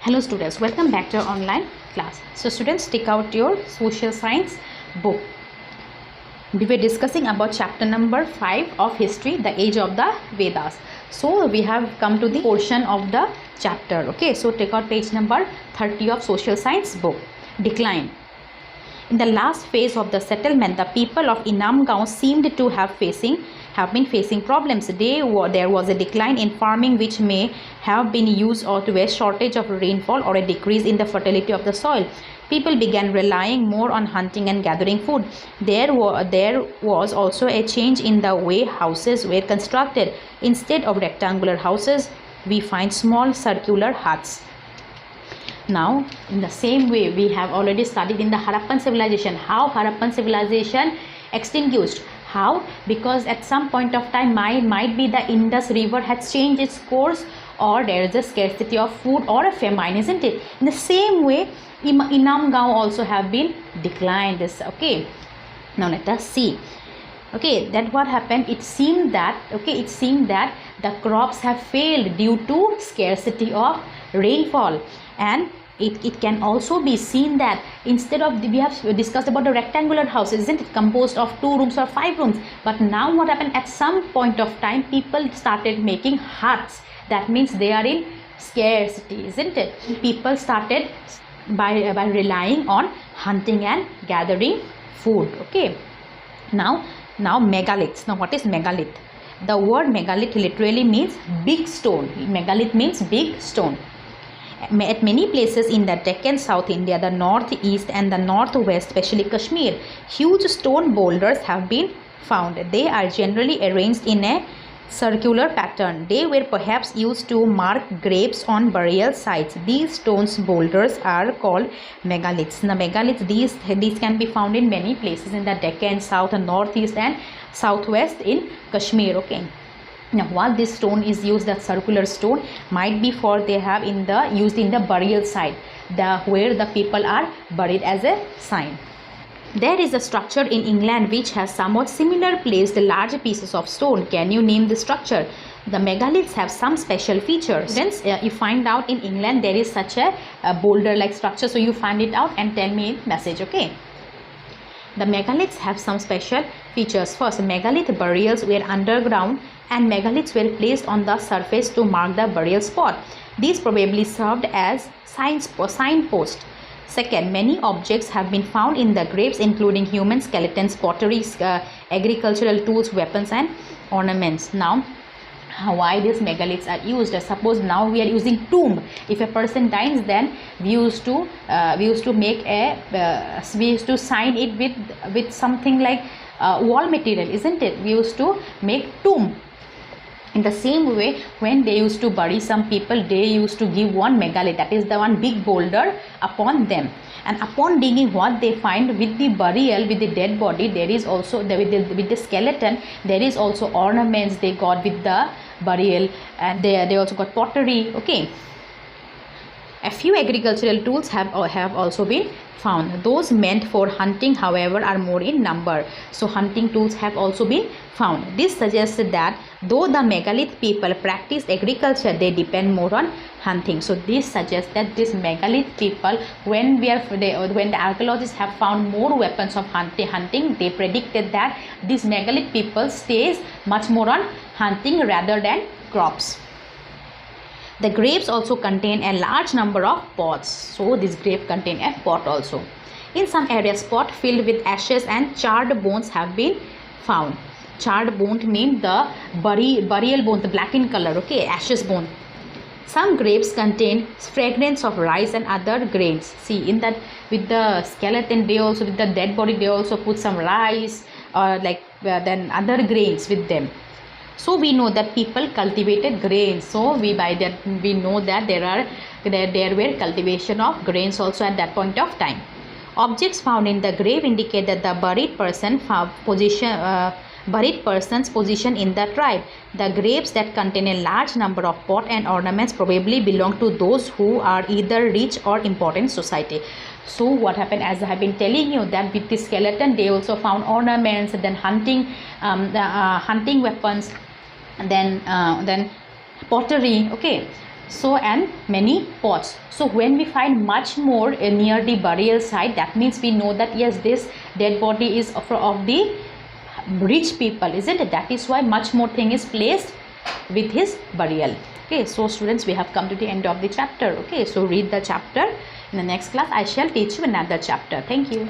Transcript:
Hello students, welcome back to our online class. So students, take out your social science book. We were discussing about chapter number 5 of history, the age of the Vedas. So we have come to the portion of the chapter. Okay, so take out page number 30 of social science book. Decline. In the last phase of the settlement, the people of Inamgaon seemed to have been facing problems. There was a decline in farming, which may have been used or to a shortage of rainfall or a decrease in the fertility of the soil. People began relying more on hunting and gathering food. There was also a change in the way houses were constructed. Instead of rectangular houses, we find small circular huts. Now, in the same way, we have already studied in the Harappan civilization how Harappan civilization extinguished. How? Because at some point of time might be the Indus River has changed its course, or there is a scarcity of food or a famine, isn't it? In the same way, Inamgaon also have been declined. Okay. Now let us see. Okay, that what happened? It seemed that the crops have failed due to scarcity of rainfall, and it can also be seen that instead of we have discussed about the rectangular houses, isn't it, composed of 2 rooms or 5 rooms, but now what happened, at some point of time people started making huts. That means they are in scarcity, isn't it? People started by relying on hunting and gathering food. Okay, now megaliths. Now what is megalith? The word megalith literally means big stone. Megalith means big stone. At many places in the Deccan, South India, the northeast and the northwest, especially Kashmir, huge stone boulders have been found. They are generally arranged in a circular pattern. They were perhaps used to mark graves on burial sites. These stone boulders are called megaliths. The megaliths, these can be found in many places in the Deccan, South and northeast and southwest in Kashmir. Okay. Now, what this stone is used, that circular stone, might be for they have used in the burial site, where the people are buried as a sign. There is a structure in England which has somewhat similar placed large pieces of stone. Can you name the structure? The megaliths have some special features. Students, you find out in England there is such a boulder-like structure. So you find it out and tell me in message. Okay. The megaliths have some special features. First, megalith burials were underground and megaliths were placed on the surface to mark the burial spot. These probably served as signposts. Second, many objects have been found in the graves, including human skeletons, pottery, agricultural tools, weapons and ornaments. Now, why these megaliths are used? Suppose now we are using tomb. If a person dies, then we used to sign it with something like wall material, isn't it? We used to make tomb. In the same way, when they used to bury some people, they used to give one megalith, that is the one big boulder, upon them. And upon digging, what they find with the burial, with the dead body, there is also with the skeleton, there is also ornaments they got with the burial, and they also got pottery. Okay. A few agricultural tools have also been found. Those meant for hunting, however, are more in number. So hunting tools have also been found. This suggests that though the megalith people practiced agriculture, they depend more on hunting. So this suggests that this megalith people, when the archaeologists have found more weapons of hunting, they predicted that these megalith people stays much more on hunting rather than crops. The graves also contain a large number of pots. So this grave contain a pot also. In some areas, pot filled with ashes and charred bones have been found. Charred bone means the burial bones, the black in color. Okay, ashes bone. Some graves contain fragments of rice and other grains. See, in that, with the skeleton, they also, with the dead body, they also put some rice or then other grains with them. So we know that people cultivated grains. So we know that there were cultivation of grains also at that point of time. Objects found in the grave indicate that the buried person's position in the tribe. The graves that contain a large number of pot and ornaments probably belong to those who are either rich or important society. So what happened, as I have been telling you, that with the skeleton they also found ornaments, and then hunting weapons, and then pottery. Okay, so and many pots. So when we find much more near the burial site, that means we know that yes, this dead body is of the rich people, isn't it? That is why much more thing is placed with his burial. Okay, so students, we have come to the end of the chapter. Okay, so read the chapter. In the next class I shall teach you another chapter. Thank you.